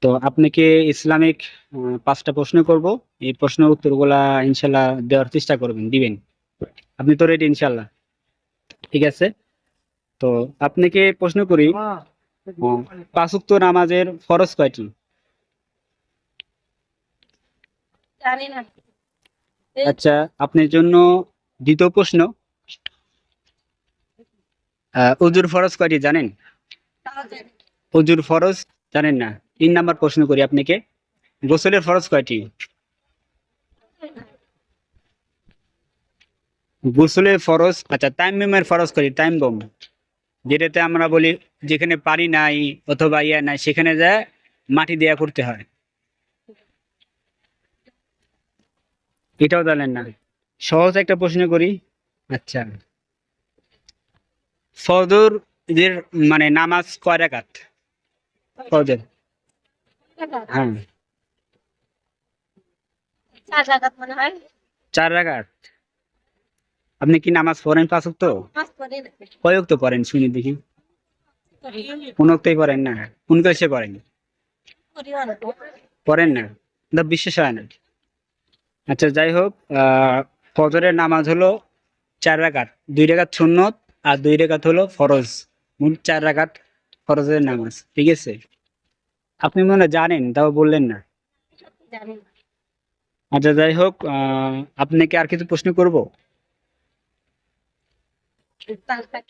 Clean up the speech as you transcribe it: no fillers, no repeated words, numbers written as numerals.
তো আপনাকে ইসলামিক 5টা প্রশ্ন করব। এই প্রশ্নের উত্তরগুলা ইনশাল্লাহ দেওয়ার চেষ্টা করবেন, দিবেন। আপনি তো রেডি ইনশাল্লাহ? ঠিক আছে। তো আপনাকে প্রশ্ন করি, 5 ওয়াক্ত নামাজের ফরজ কয়টি? জানি না। আচ্ছা, আপনার জন্য দ্বিতীয় প্রশ্ন, অজুর ফরজ কয়টি জানেন? তাও জানি অজুর ফরজ জানেন না? 3 নাম্বার প্রশ্ন করি আপনাকে, গোসলের ফরজ কয়টি? না। গোসলের ফরজ, আচ্ছা তায়াম্মুমের ফরজ কয়টি? তায়াম্মুম, যেটাতে আমরা বলি যেখানে পানি নাই অথবা ইয়া নাই সেখানে যায় মাটি দেয়া করতে হয়, এটাও জানেন না? সহজ একটা প্রশ্ন করি। আচ্ছা, ফজর এর মানে নামাজ কয় রাকাত? ফজর, হ্যাঁ। 4 রাকাত মনে হয়। 4 রাকাত। আপনি কি নামাজ পড়েন 5 ওয়াক্ত? নামাজ পড়ি না। কয় ওয়াক্ত পড়েন শুনি দেখি? কোন ওয়াক্তই পড়েন না? কোন ক্লাসে পড়েন? পড়িও না। পড়েন না, না বিশ্বাস হয় না। আচ্ছা যাই হোক, ফজরের নামাজ হলো 4 রাকাত, 2 রাকাত সুন্নত আর 2 রাকাত হলো ফরজ, মোট 4 রাকাত ফরজের নামাজ। ঠিক আছে, আপনি মনে হয় জানেন তাও বললেন না। জানি না। আচ্ছা যাই হোক, আপনাকে আর কিছু প্রশ্ন করব।